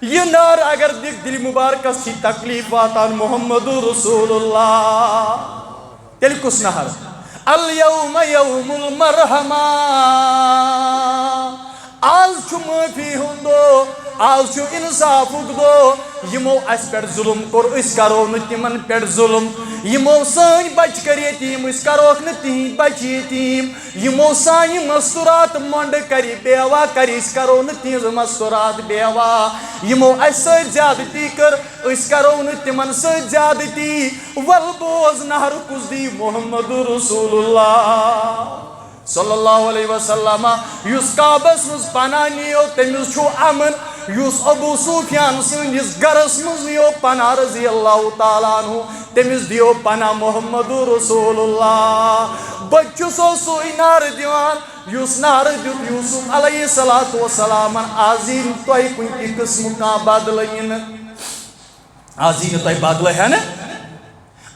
یہِ نعرٕ اگر دِکھ دِلہِ مُبارکس چھی تکلیٖف واتان محمد رسول اللہ تیٚلہِ کُس نعرٕ اليوم یوم المرحمہ آز چھُ معٲفی ہُنٛد دۄہ آج انصافک دو یمو اس پہ ظلم کور اس کرو نہ تمن پہ ظلم یمو سان بچ کر یتیم اس کروک نہ تہند بچ یتیم یمو سان مستورات منڈ کری بیوا کری اس کرو نہ تہذ مستورات بیوا یمو اس سۭتۍ زیادتی کر اس کرو نہ تمن سۭتۍ زیادتی ول بوز نہر کس دی محمد رسول اللہ صلی اللہ علیہ وسلم یس کعبس مز پناہ نیو تمس چھو امن یس ابو سفیان سندس گرس مز نیو پناہ رضی اللہ تعالیٰ عنہ تمس دیو پناہ محمد رسول اللہ بچس سوئی نار دیوان یس نار دیت یوسف علیہ السلام آزی تہ کن قسم کا بدل آزی تہ بدل ہے نا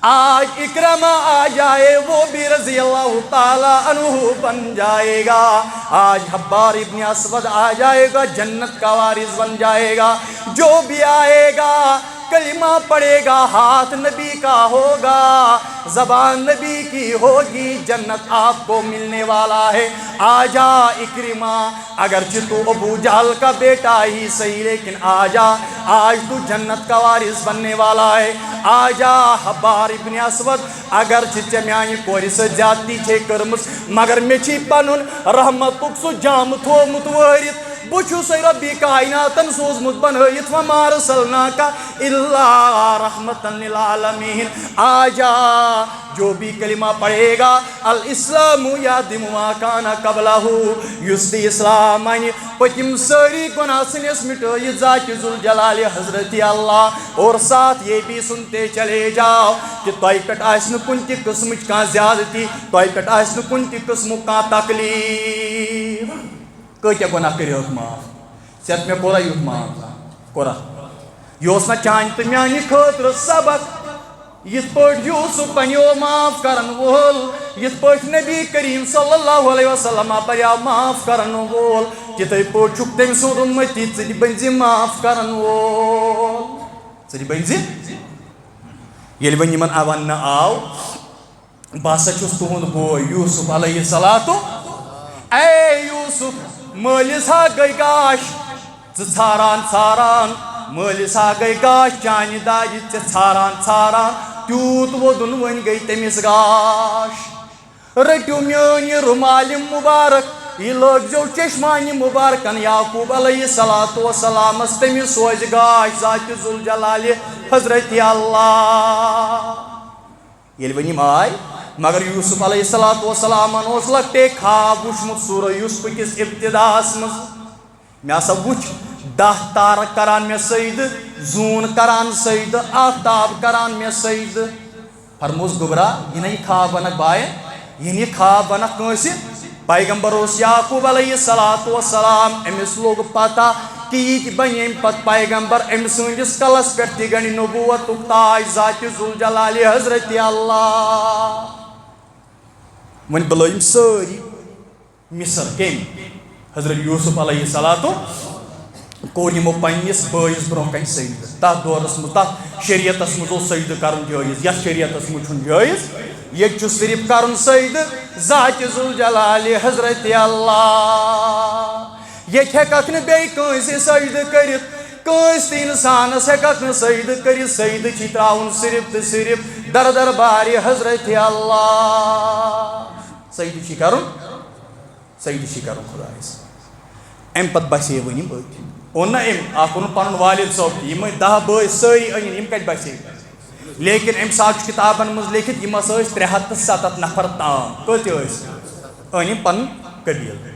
آج اکرمہ آ جائے وہ بھی رضی اللہ تعالیٰ عنہ بن جائے گا آج حبار ابن اسود آ جائے گا جنت کا وارث بن جائے گا جو بھی آئے گا کلمہ پڑھے گا ہاتھ نبی کا ہوگا زبان نبی کی ہوگی جنت آپ کو ملنے والا ہے آجا اکرمہ اگرچہ تو ابو جہل کا بیٹا ہی صحیح لیکن آجا آج تو جنت کا وارث بننے والا ہے آجا حبار ابن اسود اگرچہ چمیانی کوری سے زیادتی چھے کرمس مگر میں چھی پنن رحمتک سو جام تھومت وارث بچھو ربی کائناتن سوزمت بنائیت وما رسلناک الا رحمتا للعالمین آجا جو بھی کلمہ پڑھے گا الاسلام یادم ما کانا قبلہ یستی اسلام آئین پتم ساری گناہ سنیس مٹوئی ذات ذوالجلال حضرت اللہ اور ساتھ یہ بھی سنتے چلے جاؤ کہ توئی پٹ آسن کنتی قسم کا زیادتی توئی پٹ آسن کنتی قسم کا تکلیف کتیا گناہ کریو معاف ژےٚ مےٚ کوٚرا یُتھ معاف کوٚرا یہِ اوس نا چانہِ تہٕ میانہِ خٲطرٕ سبق یِتھ پٲٹھۍ یوٗسف بنیو معاف کرن وول یِتھ پٲٹھۍ نبی کریم صلی اللہ علیہ وسلم بنیو معاف کرن وول تِتھے پٲٹھۍ چھُکھ تٔمۍ سُنٛد اُمتی ژٕ تہِ بنزِ معاف کرن وول ژٕ تہِ بنزِ ییٚلہِ وۄنۍ یِمن وننہٕ آو بہٕ ہسا چھُس تُہُنٛد بوے یوٗسف علیہ الصلوٰۃ اے یوٗسف مٲلِس ہا گٔے گاش ژٕ ژھاران ژھاران مٲلِس ہا گٔے گاش چانہِ داجہِ ژےٚ ژھاران ژھاران تیوٗت وودُن وۄنۍ گٔے تٔمِس گاش رٔٹِو میٲنۍ یہِ رُمالہِ مُبارک یہِ لٲگزیو چشمانہِ مُبارکن یعقوٗب علیہ الصلوٰۃ وسلامس تٔمِس سوزِ گاش ذاتِ ذوالجلالہِ حضرت اللہ ییٚلہِ وۄنۍ یِم آے مگر یوسف علیہ الصلوٰۃ وسلامن اوس لۄکٹے خواب وٕچھمُت سورہ یوسف کِس ابتداہس منٛز مےٚ ہسا وٕچھ 10 تارٕ کران مےٚ سجدٕ زوٗن کران سجدٕ آفتاب کران مےٚ سجدٕ فرموس گوٚبرا یہِ نہ یہِ خواب ونکھ باین یہِ نہٕ یہِ خواب ونکھ کٲنٛسہِ پیغمبر اوس یعقوب علیہ الصلوٰۃ وسلام أمِس لوٚگ پتہ کہ یہ تہِ بنہِ اَمہِ پتہٕ پیغمبر أمۍ سٕنٛدِس کلس پٮ۪ٹھ تہِ گنڈِ نبوتُک تاج ذاتِ ذوالجلالِ حضرت اللہ وۄنۍ بُلٲیِم سٲری مصر کٔمۍ حضرت یوسف علیہ الصلوٰۃ کوٚر یِمو پننِس بٲیِس برونٛہہ کنہِ سجدٕ تتھ دورس منٛز تتھ شریعتس منٛز اوس سجدٕ کرُن جٲیز یتھ شریعتس منٛز چھُنہٕ جٲیز ییٚتہِ چھُ صرف کرُن سجدٕ ذاتِ ذوالجلالِ حضرت اللہ ییٚتہِ ہٮ۪ککھ نہٕ بیٚیہِ کٲنٛسہِ سجدٕ کٔرِتھ کٲنٛسہِ تہِ اِنسانس ہٮ۪ککھ نہٕ سجدٕ کٔرِتھ سجدٕ چھِ ترٛاوُن صرف تہٕ صرف دربارِ حضرت اللہ سجدٕ چھی کرُن خۄدایس امہِ پتہٕ بسے وۄنۍ یِم أتھۍ اوٚن نا أمۍ اکھ اوٚنُن پنُن والد صٲب تہِ یِم 10 بٲژ سٲری أنِن یِم کتہِ بسے لیکن امہِ ساتہٕ چھُ کِتابن منٛز لیکھِتھ یِم ہسا ٲسۍ 307 نفر تام کۭتیاہ ٲسۍ أنۍ یِم پنُن قبیٖلہٕ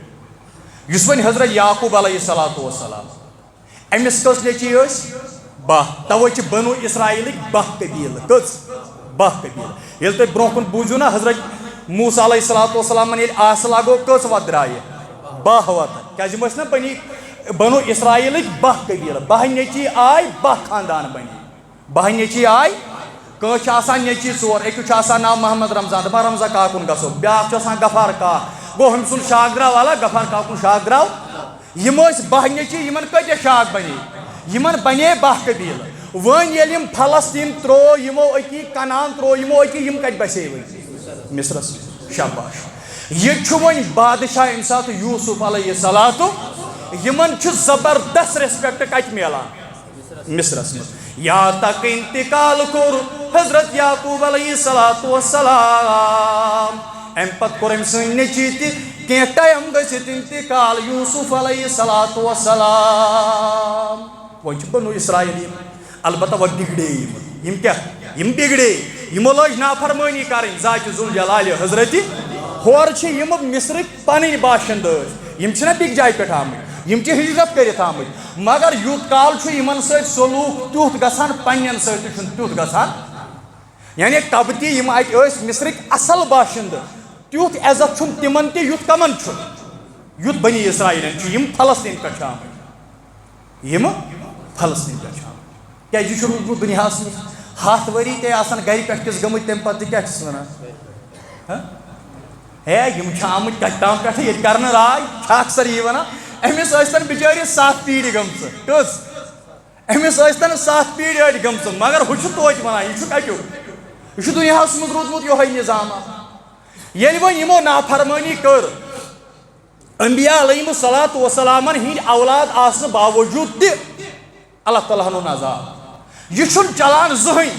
یُس وۄنۍ حضرت یعقوٗب علیہ الصلوٰۃ وسلام أمِس کٔژ نیٚچِی ٲسۍ 12 تَوَے چھِ بنو اسرائیلٕکۍ 12 قبیٖلہٕ کٔژ 12 قبیٖلہٕ ییٚلہِ تُہۍ برونٛہہ کُن بوٗزِو نا حضرت موسیٰ علیہ الصلوٰۃ وسلامن ییٚلہِ آسہٕ لگوو کٔژ وَتہٕ درٛایہِ 12 وَتہٕ کیٛازِ یِم ٲسۍ نا بنو اسرائیلٕکۍ 12 قبیٖلہٕ 12 نیٚچِی آے 12 خاندان بنے 12 نیٚچِی آے کٲنٛسہِ چھِ آسان نیٚچِی 4 أکِس چھُ آسان ناو محمد رمضان دپان رمضان کاکُن گژھو بیٛاکھ چھُ آسان غفار کاک گوٚو ہُمۍ سُنٛد شاکھ درٛاو الگ غفار کاکُن شاکھ درٛاو یِم ٲسۍ 12 نیٚچِی یِمن کۭتیاہ شاکھ بنے یِمن بنے 12 قبیٖلہٕ وۄنۍ ییٚلہِ یِم فلسطیٖن ترٛوو یِمو أکی کنعان ترٛوو یِمو أکی یِم کتہِ بسے وۄنۍ مصرس شاباش ییٚتہِ چھُ وۄنۍ بادشاہ ییٚمہِ ساتہٕ یوٗسف علیہ الصلوٰۃ یمن چھ زبردست ریسپیکٹ کت میلان مصرس مز یا تک انتقال کور حضرت یعقوب علیہ السلام ام پت کور ام سن نیچی تہ کی ٹائم گژھت انتقال یوسف علیہ السلام ون چھ بنو اسرائیل البتہ وہ بگڑے یم کیا یم بگڑے یمو لج نافرمانی کریں ذات ذوالجلال حضرت ہور چھ یم مصرک پنن باشند یم چھنا بیک جائے پہ آمت یم چھ ہجرت کرت آمت مگر یوت کال چھ یمن سۭتۍ سلوک تیُتھ گژھان پننٮ۪ن سۭتۍ تہِ چھُنہٕ تیُتھ گژھان یعنی قبطی یم اتہِ ٲسۍ مصرک اصل باشند تیُتھ عزت چھُنہٕ تمن تہِ یُتھ کمن چھُ یُتھ بنی اسرائیلن چھُ یم فلسطین پٮ۪ٹھ چھِ آمٕتۍ یم فلسطین پٮ۪ٹھ چھِ آمٕتۍ کیازِ یہِ چھُ روٗدمُت دُنیاہس منٛز 100 ؤری تے آسان گرِ پٮ۪ٹھ کِس گٔمٕتۍ تمہِ پتہٕ تہِ کیٛاہ چھِس ونان ہے یم چھِ آمٕتۍ کتہِ تام پٮ۪ٹھٕ ییٚتہِ کرنہٕ راے چھِ اکثر یی ونان أمِس ٲسۍتن بِچٲرِس 7 پیٖرِ گٔمژٕ کٔژ أمِس ٲسۍتن 7 پیٖرِ أڑۍ گٔمژٕ مگر ہُہ چھُ توتہِ ونان یہِ چھُ کتیُک یہِ چھُ دُنیاہس منٛز روٗدمُت یِہوے نظامہ ییٚلہِ وۄنۍ یِمو نافرمٲنی کٔر انبیاء علیہم الصلوۃ والسلامن ہٕنٛدۍ اولاد آسنہٕ باوجوٗد تہِ اللہ تعالیٰ ہن اوٚن عذاب یہ چھُنہٕ چلان زٕہٕنۍ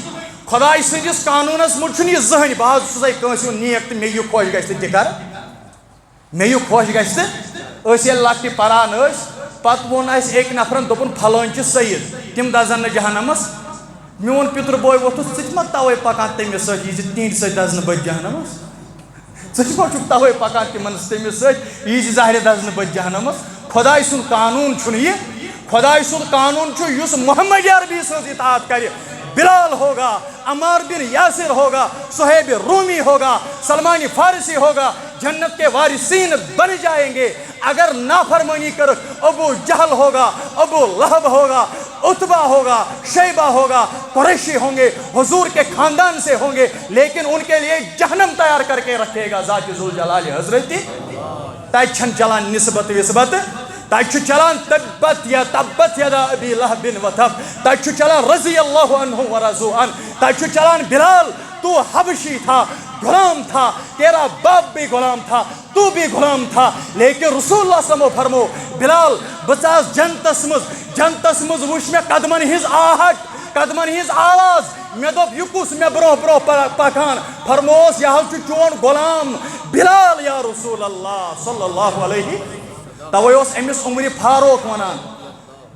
خۄداے سٕنٛدِس قانوٗنس منٛز چھُنہٕ یہِ زٕہٕنۍ بہٕ حظ چھُسے کٲنٛسہِ ہُنٛد نیک تہٕ مےٚ یہِ خۄش گژھِ تہٕ تہِ کر مےٚ یہِ خۄش گژھِ تہٕ أسۍ ییٚلہِ لۄکٹہِ پران ٲسۍ پتہٕ ووٚن اَسہِ أکۍ نفرن دوٚپُن پھلٲنۍ چھِ سید تِم دزن نہٕ جہنمس میون پِتُر بوے ووٚتھُس ژٕ تہِ ما توے پکان تٔمِس سۭتۍ یہِ زِ تِہنٛدِ سۭتۍ دزنہٕ بہٕ جہنمس ژٕ تہِ ما چھُکھ توے پکان تِمن تٔمِس سۭتۍ یہِ زِ ظاہرِ دزنہٕ بہٕ جہنمس خۄداے سُنٛد قانوٗن چھُنہٕ یہِ خۄداے سُنٛد قانوٗن چھُ یُس محمد عربی سٕنٛز اطاعت کرِ بلال ہوگا عمار بن یاسر ہوگا صہیب رومی ہوگا سلمان فارسی ہوگا جنت کے وارثین بن جائیں گے اگر نافرمانی کر ابو جہل ہوگا ابو لہب ہوگا عتبہ ہوگا شیبہ ہوگا قریشی ہوں گے حضور کے خاندان سے ہوں گے لیکن ان کے لیے جہنم تیار کر کے رکھے گا ذات ذوالجلال حضرت تاج چھن چلان نسبت وسبت تاج چھُ چلان تبت یدا ابی لہب و تب تاج چھُ چلان رضی اللہ عنہ و رضوا عنہ تاج چھُ چلان بلال تو حبشی تھا غلام تھا تیرا باپ بھی غلام تھا تو بھی غلام تھا لیکن رسول اللہ صلی اللہ علیہ وسلم فرمو بلال بچاس جنتس مز وچھ میں قدمن ہز آہٹ قدمن ہز آواز میں دوپ یہ کس میں برو برو پکان فرموس یہ چھُ چون غلام بلال یا رسول اللہ صلی اللہ علیہ توے اوس امس عمر فاروق ونان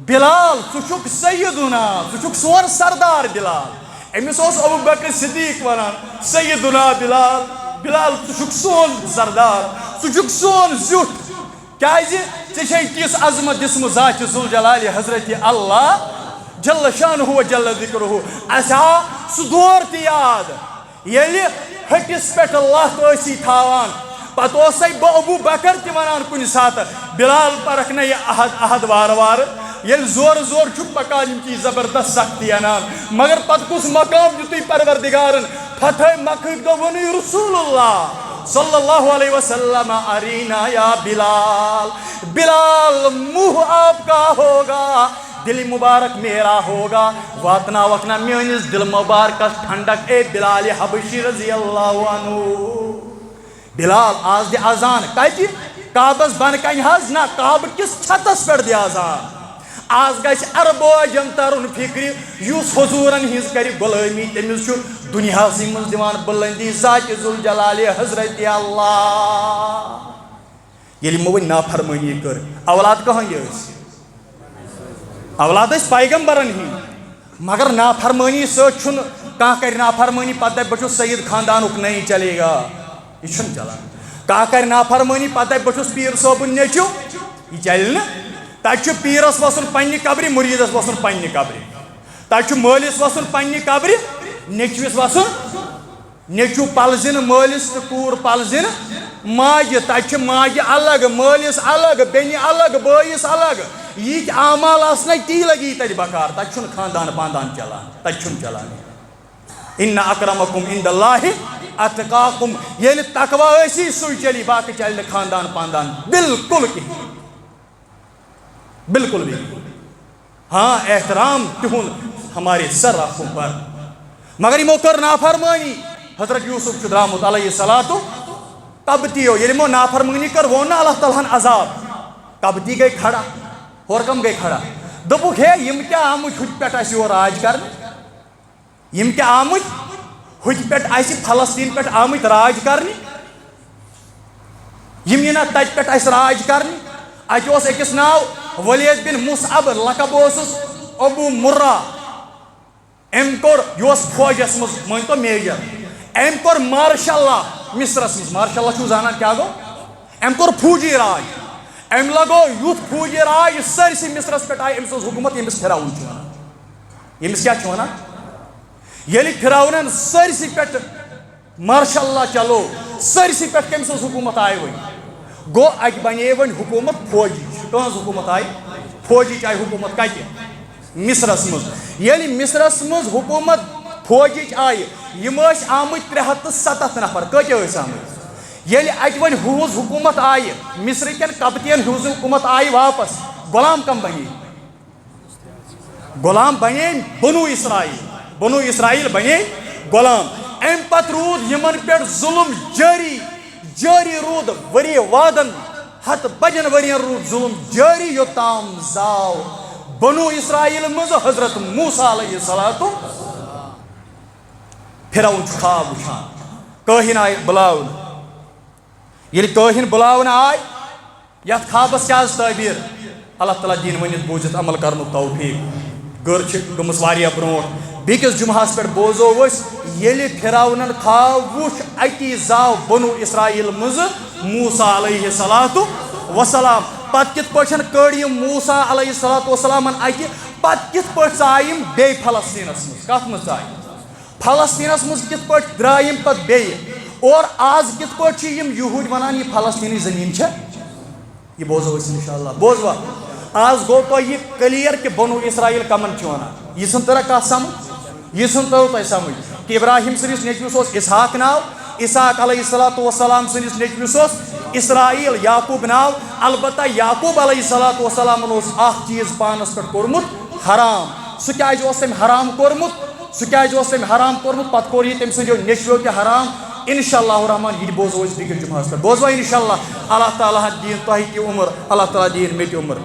بلال ژٕ چھُکھ سیدنا ژٕ چھُکھ سون سردار بلال امس اوس ابو بکر صدیق ونان سیدنا بلال بلال ژٕ چھُکھ سون سردار ژٕ چھُکھ سون زیُٹھ کیازِ ژےٚ چھے تِژھ عظمت دِژمٕژ ذات ذوالجلال حضرت اللہ جل شانہ و جل ذکرہ اسہِ آو سُہ دور تہِ یاد ییٚلہِ ۂٹِس پٮ۪ٹھ لَتھ ٲسی تھاوان پتہٕ اوسے بہٕ ابو بکر تہِ ونان کُنہِ ساتہٕ بلال پرکھ نہ یہِ عہد وارٕ وارٕ ییٚلہِ زورٕ زورٕ چھُکھ پکان یِم چی زبردست سختی انان مگر پتہٕ کُس مقام دیُتُے پروردگارن فتح مکہٕکۍ دوٚپُن رسول اللہ صلی اللہ علیہ وسلم ارینا یا بلال بلال منہ آپ کا ہوگا دل مبارک میرا ہوگا واتنا وقنا میٲنِس دل مبارکس ٹھنڈک اے بلال حبشی رضی اللہ عنہ بلال آز دِ اذان کتہِ کعبس بن کنہِ حظ نہ کعبہٕ کِس چھتس پٮ۪ٹھ دِ اذان آز گژھِ اربوجن ترُن فکرِ یُس حضوٗرن ہٕنٛز کرِ غلٲمی تٔمِس چھُ دُنیاہسٕے منٛز دِوان بُلندی ذات ذوالجلال حضرت اللہ ییٚلہِ یِمو وۄنۍ نافرمٲنی کٔر اولاد کٕہٕنٛدۍ ٲسۍ اولاد ٲسۍ پیغمبرن ہٕنٛدۍ مگر نافرمٲنی سۭتۍ چھُنہٕ کانٛہہ کرِ نافرمٲنی پتہٕ دپہِ بہٕ چھُس سید خاندانُک نہیں چلے گا یہ چھُنہٕ چلان کانٛہہ کرِ نافرمٲنی پتہٕ دپہِ بہٕ چھُس پیٖر صٲبُن نیٚچوٗ یہِ چلہِ نہٕ تتہِ چھُ پیٖرس وسُن پننہِ قبرِ مُریٖدس وسُن پننہِ قبرِ تتہِ چھُ مٲلِس وسُن پننہِ قبرِ نیٚچوِس وسُن نیٚچوٗ پلزِنہٕ مٲلِس تہٕ کوٗر پلزِنہٕ ماجہِ تتہِ چھِ ماجہِ الگ مٲلِس الگ بیٚنہِ الگ بٲیِس الگ یِتھۍ اعمال آسنَے تی لگی تتہِ بکار تتہِ چھُنہٕ خاندان پاندان چلان تتہِ چھُنہٕ چلان اِنَّ اکرمکم عند اللہ اتقاکم ییٚلہِ تقوا ٲسی سُے چلی باقٕے چلہِ نہٕ خاندان پاندان بالکل کِہیٖنۍ بالکل بھی ہاں احترام تِہُنٛد ہمارے سر رکھوں پر مگر یِمو کٔر نافرمٲنی حضرت یوٗسف چھُ درٛامُت علیہ الصلوۃ قبطیو ییٚلہِ یِمو نافرمٲنی کٔر ووٚن نہٕ اللہ تعالیٰ ہن عذاب قبطی گٔے کھڑا ہور کم گئی کھڑا دپک ہے یم کیا آمت ہت پہ یور راج کر یم کیا آمت ہت پہ فلسطین پہ آمت راج کرنے یم ینا تت پہ راج کرنے اتہ اکس ناو ولید بن مصعب لقب اوسس ابو مرہ ام کور یہ فوجس مز مان تو میجر ام کور مارشل لا مصرس مز مارشل لا چھو زانان کیا گو ام کور فوجی راج ام لگو یوت فوجی راج سرسی مصرس پہ آئی ام سز حکومت یمس پھراؤن یمس کیا چھو یلی پھراؤنن سرسی پہ مارشل لا چلو سرسی پہ کم سز حکومت آئی وی گو ات بنے ون حکومت فوجی کہاں حکومت آئی فوجی آئی حکومت کتہ مصرس مز یلی مصرس مز حکومت فوجی آئی یم آمت 370 نفر کت آمت یلی ات ون ہز حکومت آئی مصر کن کپتین ہز حکومت آئی واپس غلام کم بنے غلام بنے بنو اسرائیل بنے غلام ام پت رود یمن پہ ظلم جاری رود وری وادن ہت بجن ورین رود ظلم جاری یوتام زاو بنو اسرائیل مز حضرت موسیٰ علیہ السلام پھراؤن خواب وچھان کاہن آئی بلاون یل کاہن بلاون آئی یت خوابس کیا تعبیر اللہ تعالیٰ دین ونت بوزت عمل کرن توفیق گر گمس واریاہ برونٹ بیکس جمعہس پہ بوزو یل پھراؤنن خواب وچھ اتی زاو بنو اسرائیل مز موسیٰ علیہ السلام پت کت پہ کڑ موسیٰ علیہ السلام اتہ پت کت پہ ژایم بی فلسطینس مز کت مز ژایم فلسطینس مز کت پہ درائم پت بی اور آز کت پہ یہود ونان یہ فلسطینی زمین یہ بوزو انشاءاللہ بوزوا آز گو تو یہ کلیئر کہ بنو اسرائیل کمن ونان یہ سن ترا کت سمجھ یہ سن ترو تہ سمجھ کہ ابراہیم سندس نیچوس اسحاق ناو اسحاق علیہ السلام سندس نیچوس اسرائیل یعقوب ناو البتہ یعقوب علیہ السلام اخ چیز پانس پہ کورمت حرام سہ کیا تم حرام کورمت سہ کیا حرام کورمت پتہ کور یہ تم سندو نیچویو تہ حرام انشاءاللہ الرحمن یہ بوزو بیکس جمعہ پہ بوزوا انشاءاللہ اللہ تعالیٰ دین تہ تہ عمر اللہ تعالیٰ دین مے تہ عمر